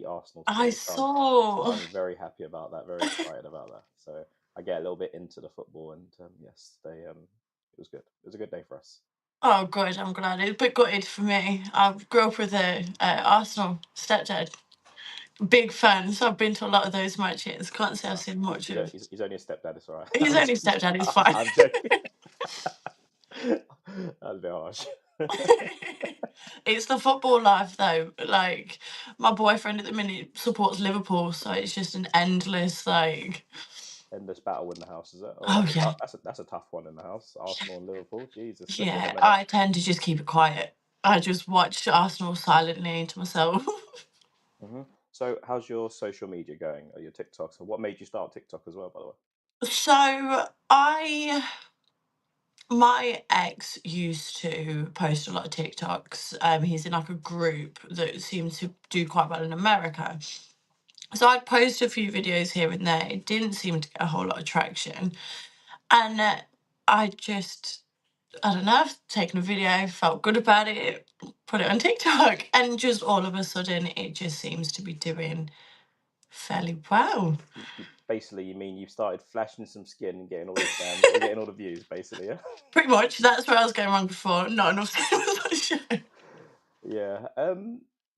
beat Arsenal I today, so saw. I'm very happy about that. Very excited about that. So I get a little bit into the football, and yes, they it was good. It was a good day for us. Oh, good. I'm glad. It's a bit gutted for me. I grew up with a Arsenal stepdad. Big fan, so I've been to a lot of those matches. Can't say I've Wow. seen much of. He's only a stepdad. It's all right. He's only stepdad. He's fine. I'm joking. That's a bit harsh. It's the football life, though. Like my boyfriend at the minute supports Liverpool, so it's just an endless like. Endless battle in the house, is it? Oh, Oh yeah, that's a tough one in the house. Arsenal and Liverpool. Jesus, especially at the yeah. minute. I tend to just keep it quiet. I just watch Arsenal silently to myself. Hmm. So, how's your social media going? Or your TikToks? And what made you start TikTok as well, by the way? So I my ex used to post a lot of TikToks. He's in like a group that seems to do quite well in America. So I'd post a few videos here and there. It didn't seem to get a whole lot of traction. And I just, I don't know, I've taken a video, felt good about it, put it on TikTok, and just all of a sudden it just seems to be doing fairly well. Basically, you mean you've started flashing some skin and getting all the scams, or getting all the views, basically, yeah? Pretty much, that's where I was going wrong before. Not enough skin was on the show. Yeah.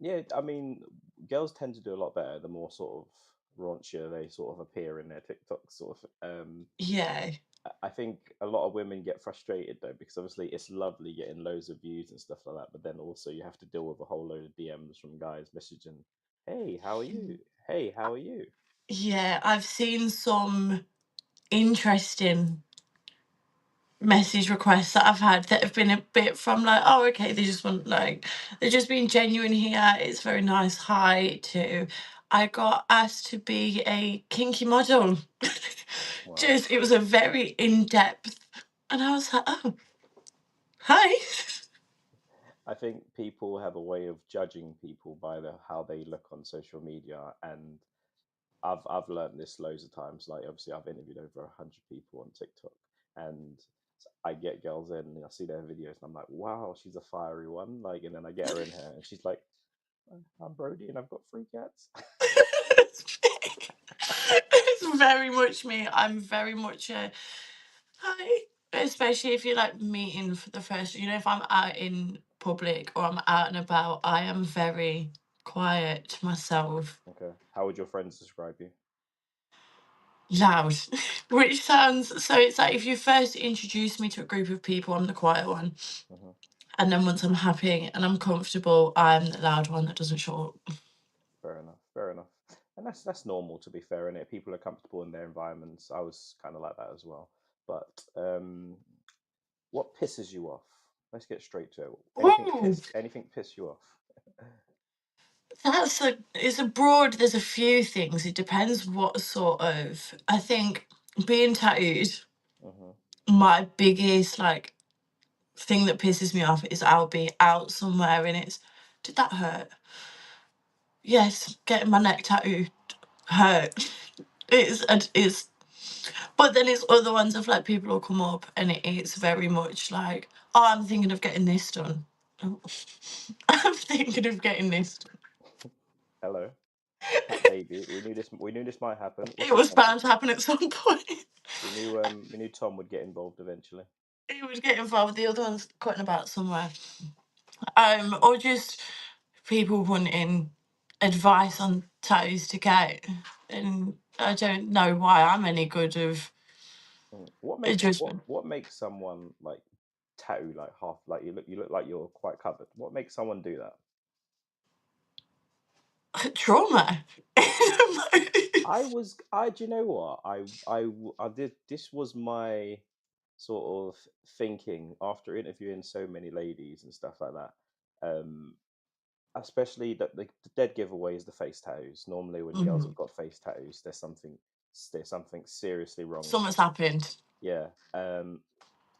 Yeah. I mean, girls tend to do a lot better the more sort of raunchier they sort of appear in their TikToks. Sort of. Yeah. I think a lot of women get frustrated though because obviously it's lovely getting loads of views and stuff like that, but then also you have to deal with a whole load of DMs from guys messaging, "Hey, how are you? Hey, how are you?" Yeah, I've seen some interesting message requests that I've had that have been a bit from like, oh, okay, they just want like, they're just being genuine here. It's very nice. Hi, to I got asked to be a kinky model. Wow. Just, it was a very in depth, and I was like, oh, hi. I think people have a way of judging people by how they look on social media, and I've learned this loads of times. Like obviously, I've interviewed over 100 people on TikTok, and I get girls in and I see their videos, and I'm like, wow, she's a fiery one. Like, and then I get her in here, and she's like, I'm Brody, and I've got 3 cats. It's very much me. I'm very much a hi. Especially if you're like meeting for the first, if I'm out in public or I'm out and about, I am very quiet to myself, Okay, how would your friends describe you? loud, which sounds so. It's like if you first introduce me to a group of people, I'm the quiet one. Hmm. And then once I'm happy and I'm comfortable, I'm the loud one that doesn't shut up. Fair enough. Fair enough. And that's normal to be fair, and people are comfortable in their environments. I was kind of like that as well. But what pisses you off? Let's get straight to it. Ooh, Anything piss you off? it's a broad, there's a few things. It depends what sort of, I think being tattooed, Hmm. my biggest like thing that pisses me off is I'll be out somewhere and it's, did that hurt? Yes, getting my neck tattooed hurt. It's but then it's other ones of like people will come up and it's very much like, oh, I'm thinking of getting this done. Oh, I'm thinking of getting this done. Hello, cat baby. We knew this. We knew this might happen. What's It his was name? bound to happen at some point. We knew Tom would get involved eventually. He would get involved. The other one's cutting about somewhere. Or just people wanting advice on tattoos to get, and I don't know why I'm any good of Mm. adjustment. What makes someone like tattoo like half like you look like you're quite covered? What makes someone do that? Trauma. Do you know what? I did, this was my sort of thinking after interviewing so many ladies and stuff like that. Um, Especially that the dead giveaway is the face tattoos. Normally, when girls have Mhm. got face tattoos, there's something seriously wrong with Something's them. happened. Yeah.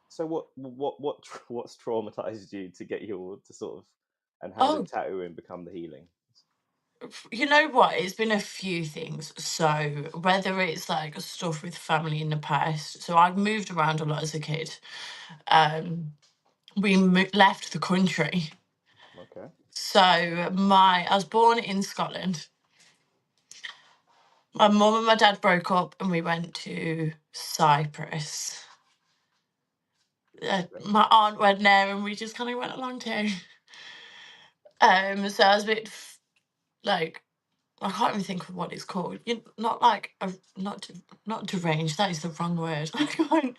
So what's traumatized you to get you to sort of, and how did Oh, tattooing become the healing? you know what? It's been a few things. So whether it's like stuff with family in the past. So I moved around a lot as a kid. Um, we left the country. Okay. So I was born in Scotland. My mum and my dad broke up and we went to Cyprus. Interesting. My aunt went there and we just kind of went along too. So I was a bit like, I can't even think of what it's called. Not like not deranged. That is the wrong word. I can't.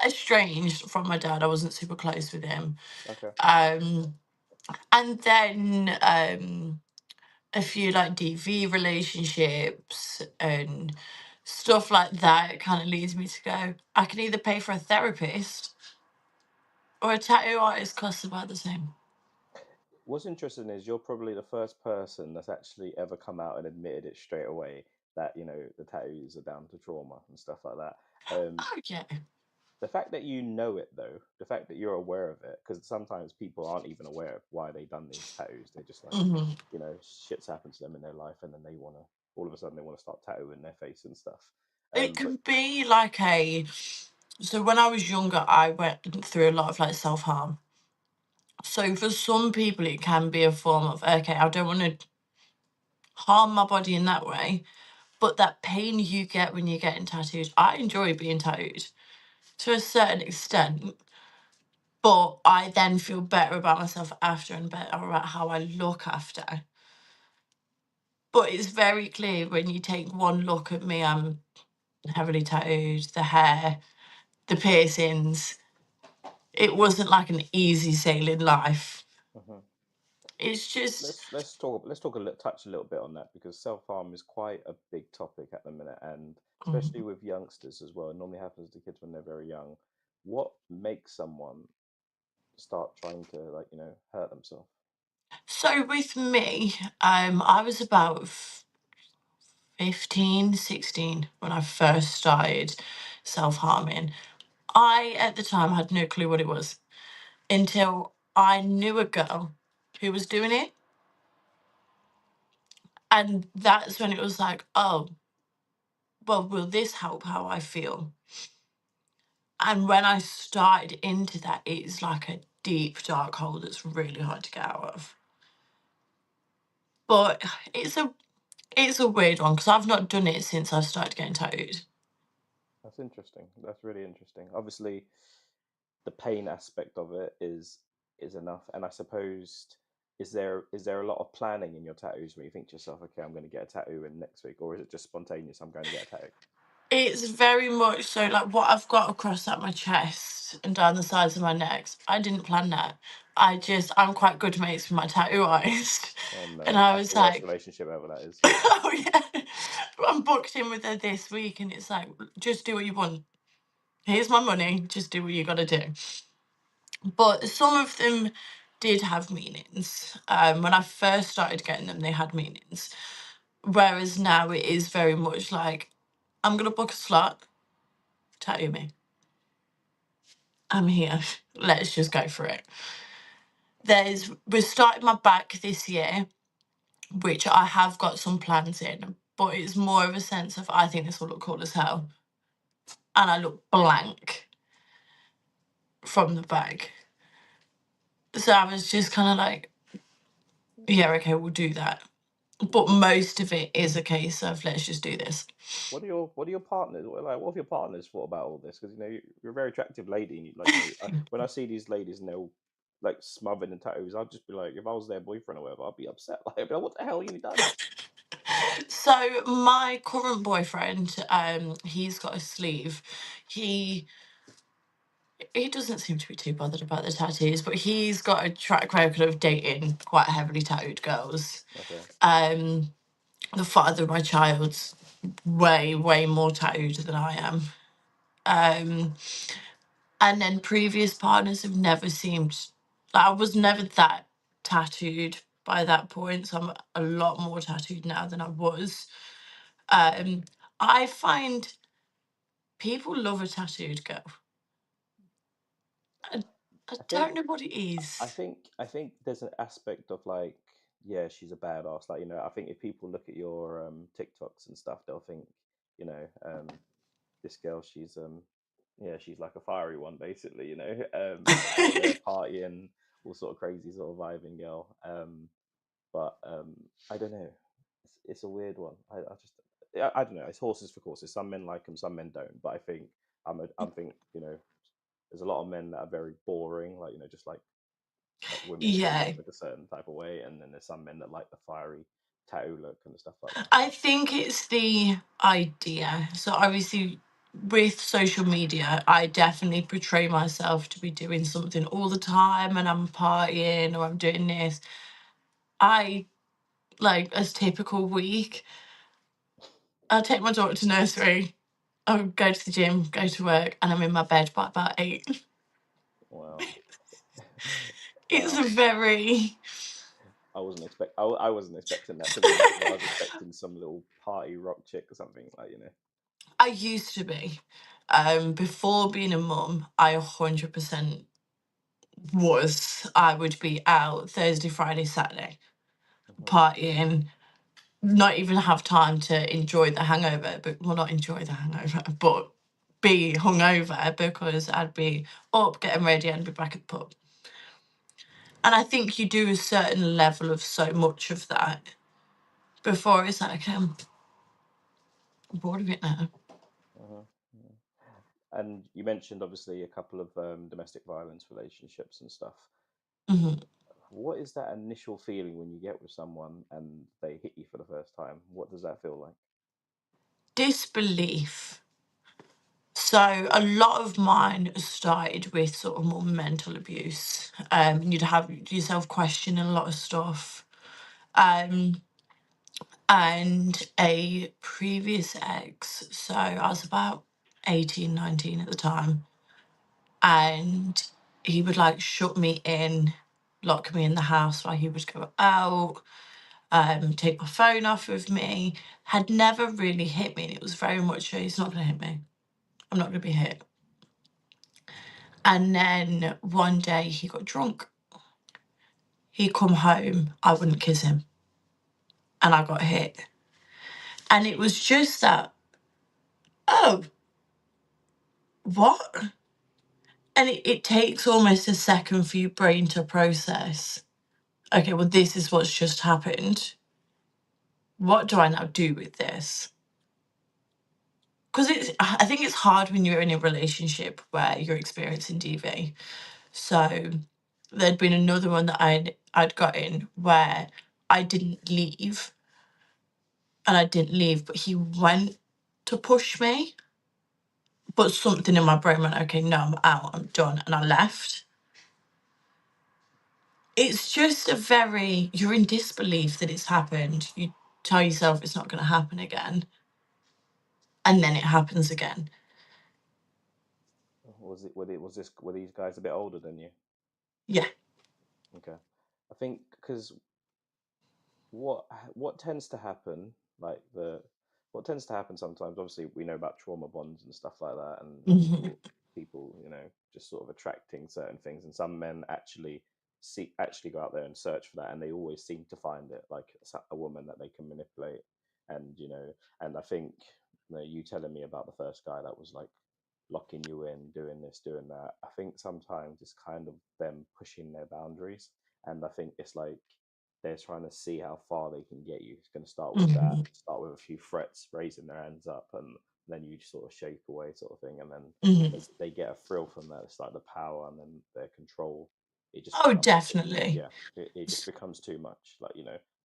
Estranged from my dad. I wasn't super close with him. Okay. Um, and then a few like DV relationships and stuff like that. It kind of leads me to go. I can either pay for a therapist or a tattoo artist. Costs about the same. What's interesting is you're probably the first person that's actually ever come out and admitted it straight away that the tattoos are down to trauma and stuff like that. Oh yeah. The fact that you know it though, the fact that you're aware of it, because sometimes people aren't even aware of why they done these tattoos. They're just like, Hmm. shit's happened to them in their life, and then they wanna all of a sudden they want to start tattooing their face and stuff. It But can be like a. So when I was younger, I went through a lot of like self harm. So for some people, it can be a form of okay, I don't want to harm my body in that way, but that pain you get when you're getting tattooed, I enjoy being tattooed to a certain extent, but I then feel better about myself after and better about how I look after. But it's very clear when you take one look at me, I'm heavily tattooed, the hair, the piercings. It wasn't like an easy sailing life. mhm. It's just, Let's talk touch a little bit on that because self harm is quite a big topic at the minute, and especially mm. with youngsters as well. It normally happens to kids when they're very young. What makes someone start trying to hurt themselves? So with me, I was about 15, 16 when I first started self harming. I, at the time, had no clue what it was until I knew a girl who was doing it. And that's when it was like, oh, well, will this help how I feel? And when I started into that, it's like a deep, dark hole that's really hard to get out of. But it's a weird one because I've not done it since I started getting tattooed. That's interesting. That's really interesting. Obviously, the pain aspect of it is enough, and I suppose is there a lot of planning in your tattoos where you think to yourself, okay, I'm going to get a tattoo in next week, or is it just spontaneous? I'm going to get a tattoo. It's very much so like what I've got across at my chest and down the sides of my necks. I didn't plan that. I'm quite good mates with my tattoo artist. Oh And no, I that's was the worst like, relationship ever. That is. oh yeah. I'm booked in with her this week and it's like, just do what you want. Here's my money, just do what you gotta do. But some of them did have meanings. When I first started getting them, they had meanings. Whereas now it is very much like, I'm gonna book a slot, tattoo me. I'm here. Let's just go for it. We're starting my back this year, which I have got some plans in, but it's more of a sense of I think this will look cool as hell. And I look blank from the back. So I was just kind of like, yeah, okay, we'll do that. But most of it is a case of let's just do this. What are your partners what have your partners thought about all this? Because you're a very attractive lady, and when I see these ladies and they're all like smothered in tattoos, I'd just be like, if I was their boyfriend or whatever, I'd be upset. Like, I'd be like, what the hell have you done? So my current boyfriend, he's got a sleeve. He he doesn't seem to be too bothered about the tattoos, but he's got a track record of dating quite heavily tattooed girls. Okay. Um, the father of my child's way, way more tattooed than I am. Um, and then previous partners have never seemed like I was never that tattooed by that point, so I'm a lot more tattooed now than I was. Um, I find people love a tattooed girl. I, I I think don't know what it I is. think I think there's an aspect of like, yeah, she's a badass. Like, I think if people look at your TikToks and stuff, they'll think, you know, this girl, she's like a fiery one, basically. Out there partying, all sort of crazy sort of vibing girl. But I don't know. It's a weird one. I just I don't know. It's horses for courses. Some men like them, some men don't. But I think I'm think there's a lot of men that are very boring, like just like women treat Yeah. them like a certain type of way, and then there's some men that like the fiery tattoo look and stuff like that. I think it's the idea. So obviously with social media, I definitely portray myself to be doing something all the time and I'm partying or I'm doing this. I like a typical week. I'll take my daughter to nursery. I'll go to the gym, go to work, and I'm in my bed by about 8. Wow, It's wow. a very I wasn't expecting that, to be honest. I was expecting some little party rock chick or something like. I used to be. Before being a mum, I 100% was. I would be out Thursday, Friday, Saturday, Mhm. partying, not even have time to enjoy the hangover, but well, not enjoy the hangover, but be hungover because I'd be up, getting ready, and be back at the pub. And I think you do a certain level of so much of that before it's like, I'm bored of it now. Mhm. Mhm. And you mentioned obviously a couple of domestic violence relationships and stuff. Hmm. What is that initial feeling when you get with someone and they hit you for the first time? What does that feel like? Disbelief. So a lot of mine started with sort of more mental abuse. You'd have yourself questioning a lot of stuff. Um, and a previous ex, so I was about 18, 19 at the time, and he would like shut me in, lock me in the house while he would go out, take my phone off of me. Had never really hit me, and it was very much he's not going to hit me. I'm not going to be hit. And then one day he got drunk. He'd come home, I wouldn't kiss him, and I got hit. And it was just that, oh, what? And it takes almost a second for your brain to process, okay, well, this is what's just happened. What do I now do with this? Because I think it's hard when you're in a relationship where you're experiencing DV. So there'd been another one that I'd got in where I didn't leave, and I didn't leave, but he went to push me. But something in my brain went, okay, no, I'm out, I'm done, and I left. It's just you're in disbelief that it's happened. You tell yourself it's not going to happen again, and then it happens again. Were these guys a bit older than you? Yeah. Okay. I think because what what tends to happen, like the what tends to happen sometimes, obviously we know about trauma bonds and stuff like that, and Hmm. people just sort of attracting certain things, and some men actually go out there and search for that, and they always seem to find it, like a woman that they can manipulate. And and I think you telling me about the first guy that was like locking you in, doing this, doing that, I think sometimes it's kind of them pushing their boundaries. And I think it's like they're trying to see how far they can get you. It's going to start with that, Hmm. start with a few threats, raising their hands up, and then you just sort of shake away, sort of thing. And then Hmm. they get a thrill from that. It's like the power and then their control. It just Oh, becomes, definitely. yeah, it just becomes too much. Like,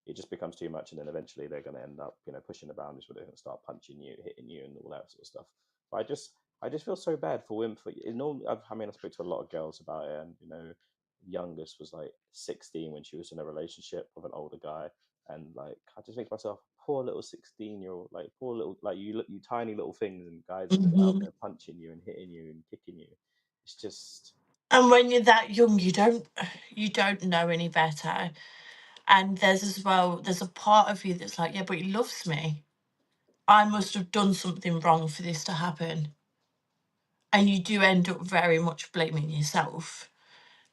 it just becomes too much. And then eventually they're going to end up, pushing the boundaries where they're going to start punching you, hitting you, and all that sort of stuff. But I just feel so bad for women. I mean, I spoke to a lot of girls about it, and youngest was like 16 when she was in a relationship with an older guy, and like I just think to myself, poor little 16-year-old, like poor little, like you tiny little things, and guys are out Hmm. there punching you and hitting you and kicking you. It's just, And when you're that young, you don't know any better. And there's a part of you that's like, yeah, but he loves me. I must have done something wrong for this to happen. And you do end up very much blaming yourself.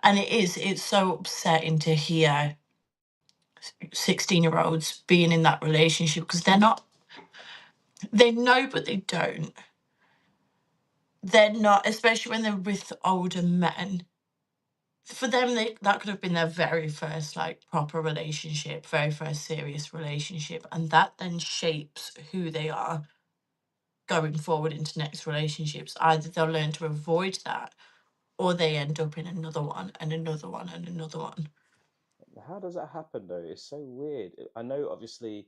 And it's so upsetting to hear 16-year-olds being in that relationship because they know, but they don't. They're not, especially when they're with older men. for them, that could have been their very first like proper relationship, very first serious relationship, and that then shapes who they are going forward into next relationships. Either they'll learn to avoid that, or they end up in another one and another one and another one. How does that happen though? It's so weird. I know, obviously,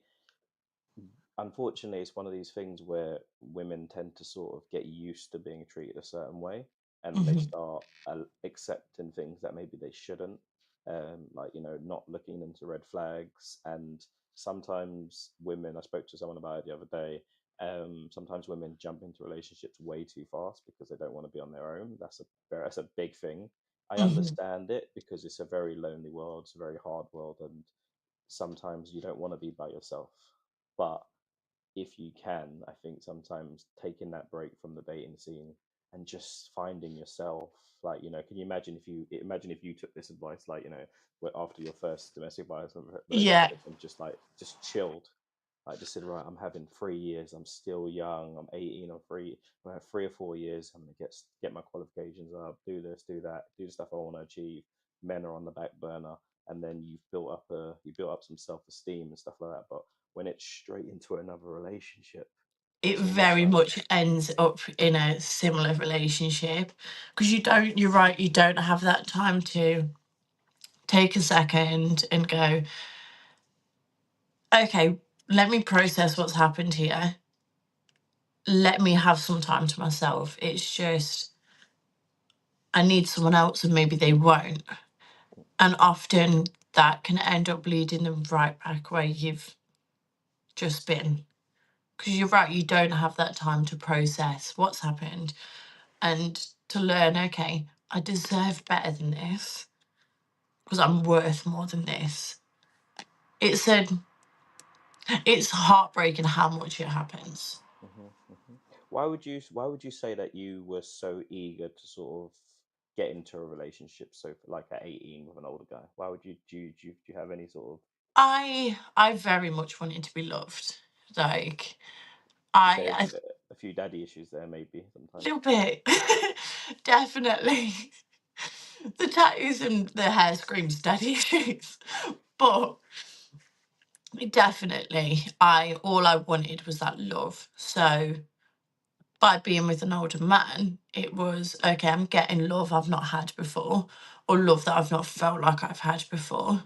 unfortunately, it's one of these things where women tend to sort of get used to being treated a certain way, and they Hmm. start accepting things that maybe they shouldn't, like, not looking into red flags. And sometimes women, I spoke to someone about it the other day. Sometimes women jump into relationships way too fast because they don't want to be on their own. That's a big thing. I Hmm. understand it because it's a very lonely world. It's a very hard world, and sometimes you don't want to be by yourself. But if you can, I think sometimes taking that break from the dating scene and just finding yourself, like, can you imagine if you took this advice, like, after your first domestic violence Yeah, relationship, and just chilled, like, just said, right, I'm having 3 years, I'm still young, I'm 18, or three, I have 3 or 4 years, I'm gonna get my qualifications up, do this, do that, do the stuff I want to achieve. Men are on the back burner, and then you built up some self esteem and stuff like that. But when it's straight into another relationship, it it's almost very like, much ends up in a similar relationship, because you're right, you don't have that time to take a second and go, okay, let me process what's happened here. Let me have some time to myself. It's just, I need someone else and maybe they won't. And often that can end up leading them right back where you've just been. Because you're right, you don't have that time to process what's happened and to learn, okay, I deserve better than this because I'm worth more than this. It's a, it's heartbreaking how much it happens. hmm hmm why would you say that you were so eager to sort of get into a relationship, so like at 18, with an older guy? Why would you do you have any sort of, I very much wanted to be loved. Like you say, I a few daddy issues there maybe sometimes? little bit. Definitely. The tattoos and the hair screams daddy issues. But definitely I all I wanted was that love. So by being with an older man, it was okay, I'm getting love I've not had before, or love that I've not felt like I've had before.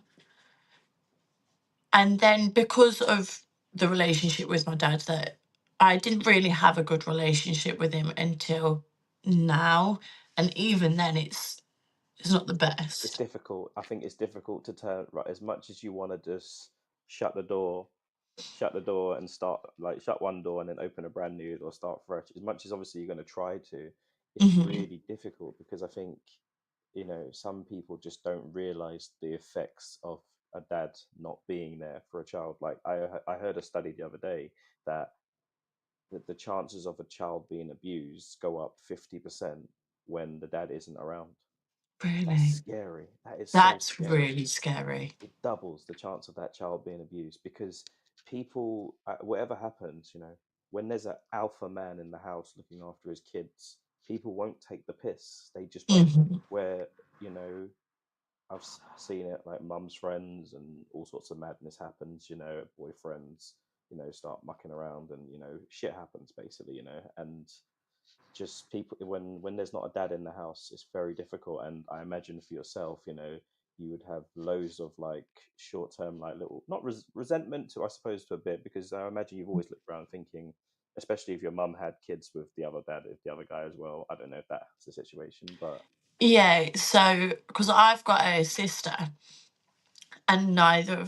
And then because of the relationship with my dad, that I didn't really have a good relationship with him until now. And even then it's not the It's best. difficult. I think it's difficult to turn, right, as much as you want to just shut the door, and start, like, shut one door and then open a brand new, or start fresh. As much as obviously you're going to try to, it's Hmm. really difficult, because I think, some people just don't realize the effects of a dad not being there for a child. Like, I heard a study the other day that the chances of a child being abused go up 50% when the dad isn't around. That's Really? scary. That is so That's scary. really scary. It doubles the chance of that child being abused, because people, whatever happens, when there's an alpha man in the house looking after his kids, people won't take the piss. They just won't. Hmm. Where, you know, seen it, like, mum's friends, and all sorts of madness happens, boyfriends, start mucking around, and, shit happens basically, and just people, when there's not a dad in the house, it's very difficult. And I imagine for yourself, you would have loads of, like, short term, like, little, not resentment, to, I suppose, to a bit, because I imagine you've always looked around thinking, especially if your mum had kids with the other dad, if the other guy as well. I don't know if that's the situation, but Yeah, so because I've got a sister and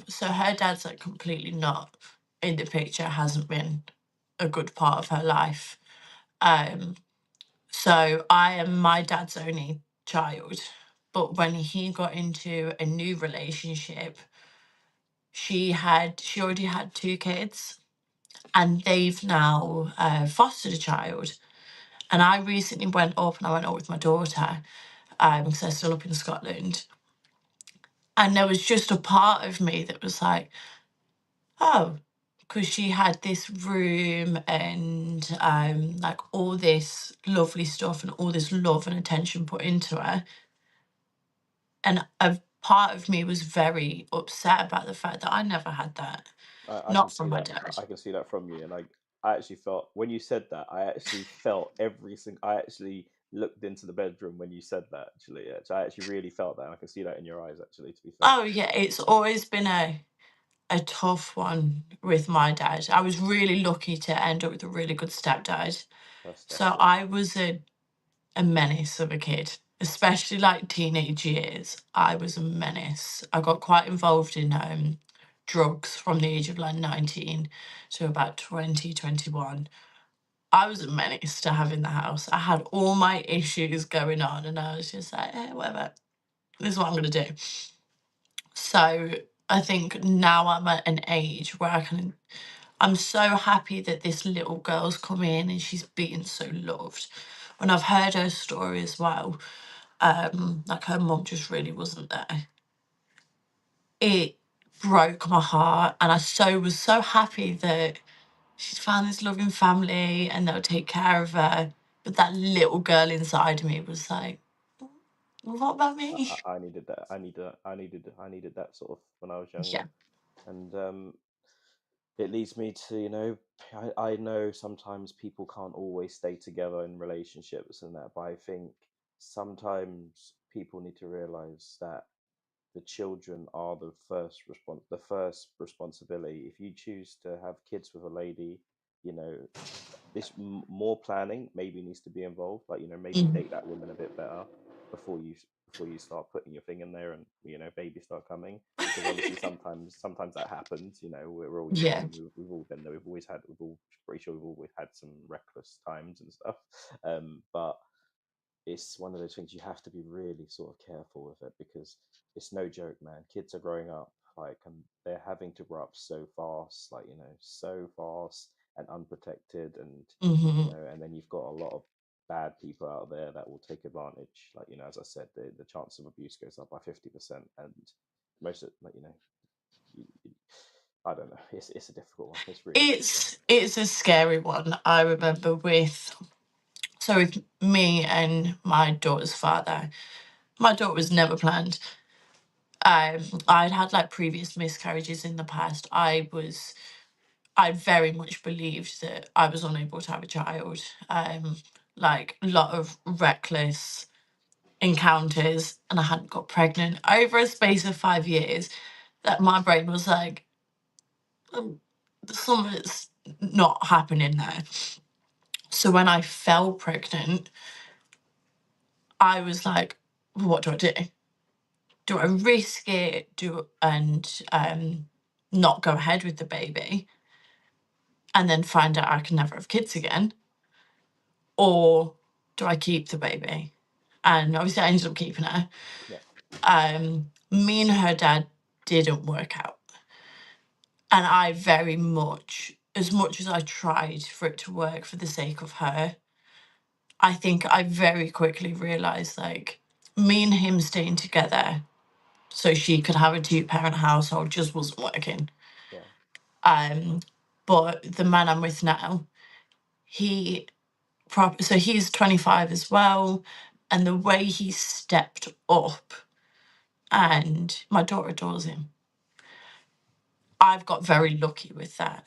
so her dad's like completely not in the picture, hasn't been a good part of her life. Um, so I am my dad's only child. But when he got into a new relationship, she already had two kids and they've now fostered a child. And I recently went up and I went up with my daughter because they're still up in Scotland. And there was just a part of me that was like, oh, because she had this room and like all this lovely stuff and all this love and attention put into her. and a part of me was very upset about the fact that I never had that, I can not from see my that. dad. I can see that from you, and I actually felt when you said that. I actually felt every single. I actually looked into the bedroom when you said that. Actually, yeah, so I actually really felt that. And I can see that in your eyes. Actually, to be fair, Oh yeah, it's always been a tough one with my dad. I was really lucky to end up with a really good stepdad. that's So good. I was a menace of a kid, especially like teenage years. I was a menace. I got quite involved in drugs from the age of like 19 to about 20, 21. I was a menace to have in the house. I had all my issues going on, and I was just like, whatever, this is what I'm going to do. So I think now I'm at an age where I'm so happy that this little girl's come in and she's being so loved. And I've heard her story as well. Like her mum just really wasn't there. It broke my heart, and I was so happy that she's found this loving family and they'll take care of her. But that little girl inside me was like, "Well, what about me?" I needed that. I needed that sort of when I was younger, Yeah. and it leads me to I know sometimes people can't always stay together in relationships and that, but I think sometimes people need to realize that the children are the first responsibility. If you choose to have kids with a lady, you know more planning maybe needs to be involved. Like maybe Mhm. date that woman a bit better before you start putting your thing in there and babies start coming, because obviously sometimes that happens. We're all young Yeah. and we've all been there. We've all pretty sure we've always had some reckless times and stuff. But it's one of those things you have to be really sort of careful with it, because it's no joke, man. Kids are growing up like, and they're having to grow up so fast, like so fast and unprotected, and Hmm. and then you've got a lot of bad people out there that will take advantage. Like as I said, the chance of abuse goes up by 50%, and most of like I don't know. It's a difficult one. It's really difficult. It's a scary one. I remember with me and my daughter's father. My daughter was never planned. I'd had like previous miscarriages in the past. I very much believed that I was unable to have a child. Like a lot of reckless encounters, and I hadn't got pregnant over a space of 5 years. That my brain was like, um, something's not happening there. So when I fell pregnant, I was like, what do I do? Do I risk it? Not go ahead with the baby and then find out I can never have kids again? Or do I keep the baby? And obviously I ended up keeping her. Yeah. Me and her dad didn't work out. And I very much as I tried for it to work for the sake of her, I think I very quickly realized like me and him staying together so she could have a two-parent household just wasn't working. Yeah. Um, but the man I'm with now, he so he's 25 as well, and the way he stepped up, and my daughter adores him. I've got very lucky with that.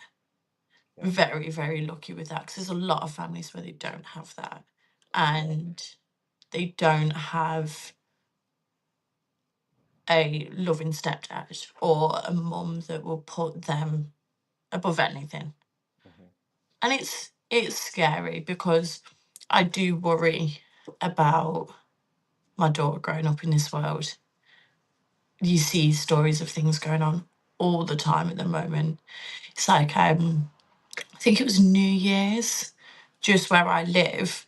Yeah. Very, very lucky with that, because there's a lot of families where they don't have that, Yeah. and they don't have a loving stepdad or a mum that will put them above anything. Hmm. And it's scary because I do worry about my daughter growing up in this world. You see stories of things going on all the time at the moment. It's like I think it was New Year's, just where I live,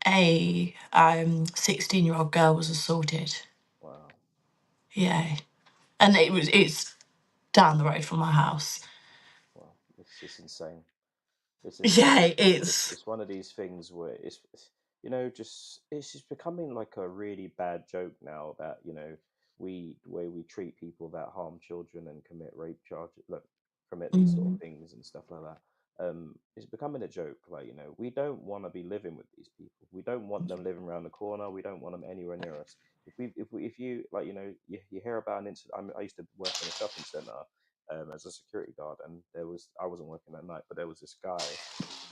a 16-year-old girl was assaulted. Wow. Yeah. And it's down the road from my house. Wow. It's insane. It's insane. Yeah, It's it's it's one of these things where just it's just becoming like a really bad joke now that the way we treat people that harm children and commit rape charges, look, commit these sort of mm, things and stuff like that. It's becoming a joke. Like, you know, we don't want to be living with these people. We don't want them living around the corner. We don't want them anywhere near us. If you like, you know, you hear about an incident. I used to work in a shopping center as a security guard, and I wasn't working that night, but there was this guy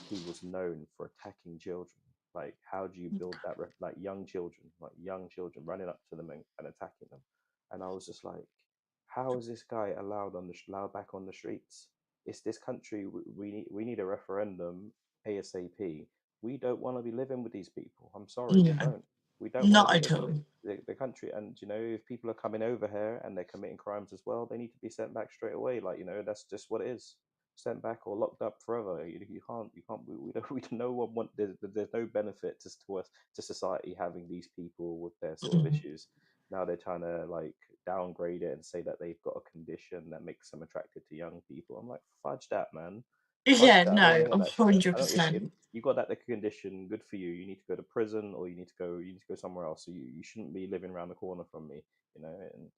who was known for attacking children. Like, how do you build that? Like young children running up to them and attacking them. And I was just like, how is this guy allowed back on the streets? It's this country. We need a referendum ASAP. We don't want to be living with these people. I'm sorry, we No, don't. We don't want to not be at living all. the country. And you know, if people are coming over here and they're committing crimes as well, they need to be sent back straight away. Like, you know, that's just what it is. Sent back or locked up forever. You can't. We don't. We don't. No one want. There's no benefit to us, to society, having these people with their sort of Mm. issues. Now they're trying to like downgrade it and say that they've got a condition that makes them attracted to young people. I'm like, fudge that, man. Fudge Yeah, that. I don't want no, to hear that shit. I don't. If 100%. you got that condition, good for you. You need to go to prison, or you need to go somewhere else. So you shouldn't be living around the corner from me. You know, and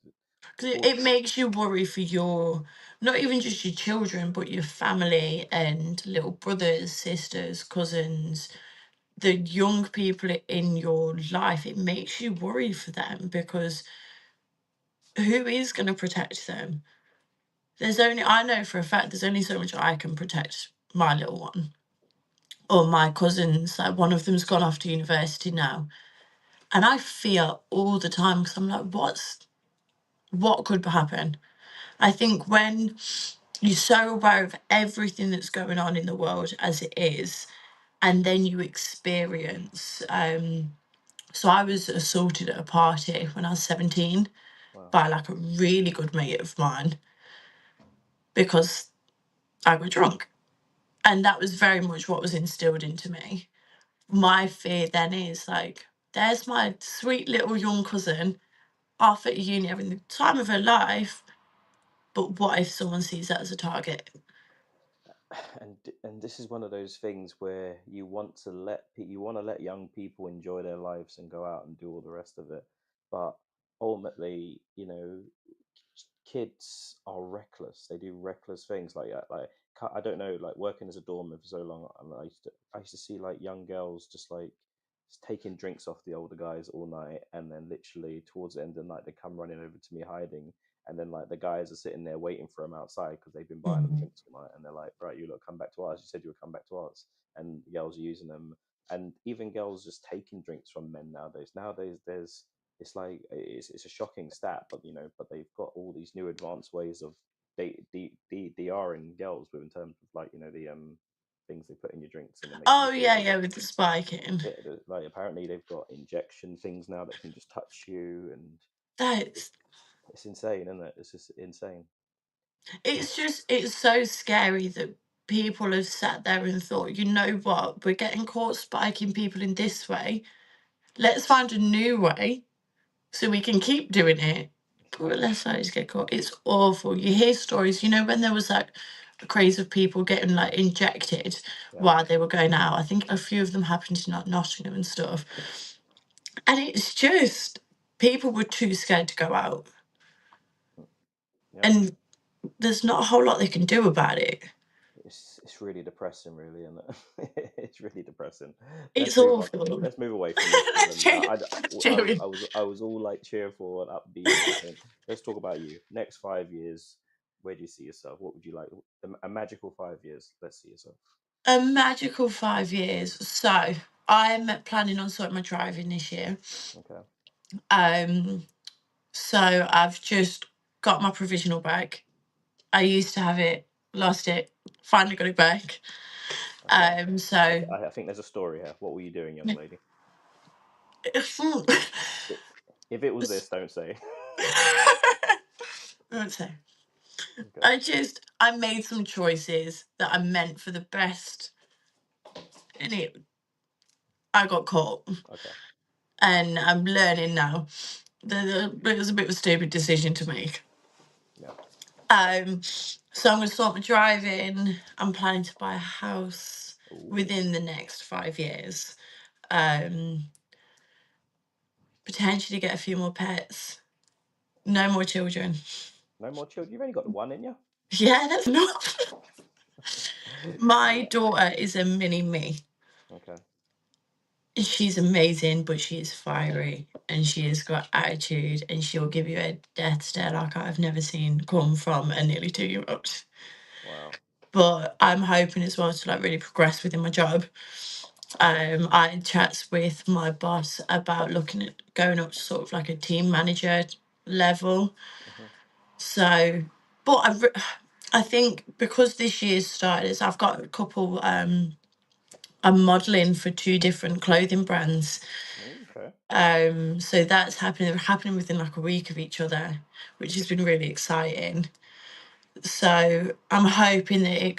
'Cause it, all it makes you worry for your, not even just your children, but your family and little brothers, sisters, cousins, the young people in your life. It makes you worry for them because who is going to protect them? I know for a fact, there's only so much I can protect my little one or my cousins. Like one of them's gone off to university now. And I fear all the time because I'm like, what could happen? I think when you're so aware of everything that's going on in the world as it is, and then you experience. So I was assaulted at a party when I was 17 wow. by like a really good mate of mine because I got drunk. And that was very much what was instilled into me. My fear then is like, there's my sweet little young cousin off at uni having the time of her life. But what if someone sees that as a target? And this is one of those things where you want to let young people enjoy their lives and go out and do all the rest of it, but ultimately, you know, kids are reckless. They do reckless things like that. Like, I don't know, like working as a doorman for so long, and I used to see like young girls just like just taking drinks off the older guys all night, and then literally towards the end of the night they come running over to me hiding, and then like the guys are sitting there waiting for them outside because they've been buying them Mhm. drinks all night, and they're like, right, you look, come back to ours. You said you would come back to ours, and the girls are using them, and even girls just taking drinks from men nowadays. Nowadays, it's a shocking stat, but you know, but they've got all these new advanced ways of DRing girls with, in terms of like, you know, the things they put in your drinks and it makes them Oh, feel yeah, all yeah, with the spiking. like, apparently they've got injection things now that can just touch you, and it's, That's it's insane, isn't it? It's just insane. it's so scary that people have sat there and thought, you know what, we're getting caught spiking people in this way. Let's find a new way so we can keep doing it. But let's not just get caught. It's awful. You hear stories, you know, when there was like a craze of people getting like injected Yeah, while they were going out. I think a few of them happened in like Nottingham and stuff. And it's just people were too scared to go out. yeah. And there's not a whole lot they can do about it. It's really depressing, really, isn't it? It's really depressing. Let's It's move on. awful. Let's move away from this because Let's cheer. Let's cheer him. I was all like cheerful and upbeat and everything. Let's talk about you. Next 5 years, where do you see yourself? What would you like? A magical 5 years. Let's see yourself. A magical 5 years. So I'm planning on starting my driving this year. Okay. Um, so I've just got my provisional back. I used to have it, lost it, finally got it back. Okay. So I think there's a story here. What were you doing, young lady? I- If it was this, don't say. Let's say Okay. I made some choices that I meant for the best, and I got caught, Okay. and I'm learning now that it was a bit of a stupid decision to make. Yeah. So I'm going to start my driving. I'm planning to buy a house Ooh. within the next 5 years. Um, Potentially get a few more pets. No more children. No more children. You've only got the one in you. Yeah, that's enough. My daughter is a mini me. Okay. She's amazing, but she is fiery and she has got attitude and she'll give you a death stare like I've never seen come from a nearly 2-year-old. Wow. But I'm hoping as well to like really progress within my job. I chats with my boss about looking at going up to sort of like a team manager level. Hmm. So, but I think because this year's started, I've got a couple. I'm modelling for 2 different clothing brands. Okay. So that's happening within like a week of each other, which has been really exciting. So I'm hoping that it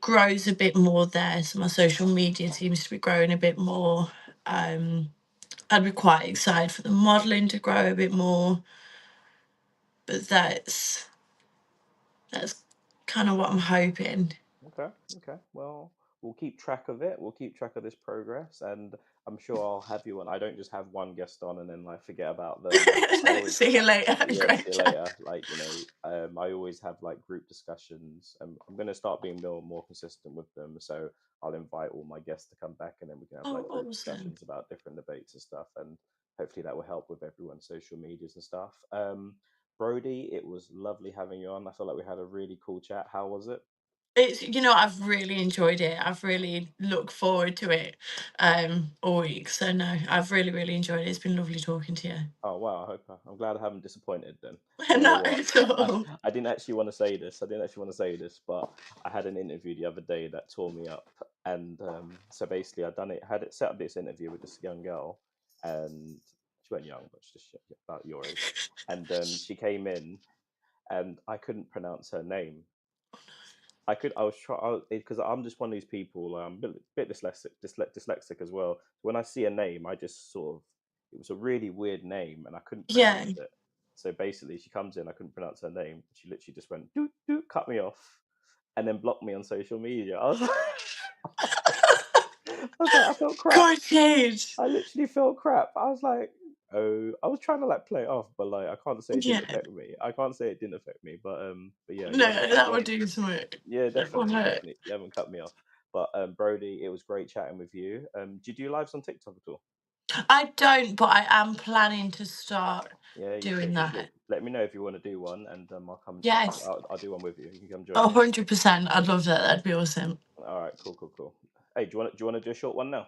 grows a bit more there. So my social media seems to be growing a bit more. I'd be quite excited for the modelling to grow a bit more, but that's kind of what I'm hoping. Okay, okay. Well, we'll keep track of it. We'll keep track of this progress, and I'm sure I'll have you on. I don't just have one guest on and then like forget about them. I always, See you later. yeah, see Great you chat. later. Like I always have like group discussions. I'm gonna start being more consistent with them. So I'll invite all my guests to come back, and then we can have Oh, like group awesome. discussions about different debates and stuff, and hopefully that will help with everyone's social medias and stuff. Brody, it was lovely having you on. I feel like we had a really cool chat. How was it? I've really enjoyed it. I've really looked forward to it all week. So no, I've really, really enjoyed it. It's been lovely talking to you. Oh wow! I'm glad I haven't disappointed then. Do you know Not what? at all. I didn't actually want to say this. I didn't actually want to say this, but I had an interview the other day that tore me up. And so basically, had it set up this interview with this young girl, and she wasn't young, but she's just about your age. And she came in, and I couldn't pronounce her name. I was trying because I'm just one of these people. I'm a bit dyslexic as well. When I see a name, I just sort of. It was a really weird name, and I couldn't Yeah. pronounce it. So basically, she comes in. I couldn't pronounce her name. She literally just went doot doot, cut me off, and then blocked me on social media. I was like, I felt crap. God, Kate. I literally felt crap. I was like, oh, I was trying to like play it off, but like I can't say it didn't Yeah. affect me. I can't say it didn't affect me, but yeah, No, that would do something. yeah, That would definitely, hurt. definitely. You haven't cut me off. But Brody, it was great chatting with you. Do you do lives on TikTok at all? I don't, but I am planning to start Yeah, you doing should. You should. that. Let me know if you want to do one, and I'll come. Yes. I'll do one with you. You can come join me. 100%. I'd love that. That'd be awesome. All right, cool, cool, cool. Hey, do you want to do a short one now?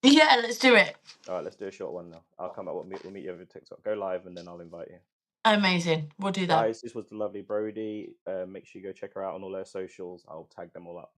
Yeah, let's do it. All right, let's do a short one now. I'll come up. We'll meet you over TikTok. Go live, and then I'll invite you. Amazing. We'll do that. Guys, this was the lovely Brody. Make sure you go check her out on all her socials. I'll tag them all up.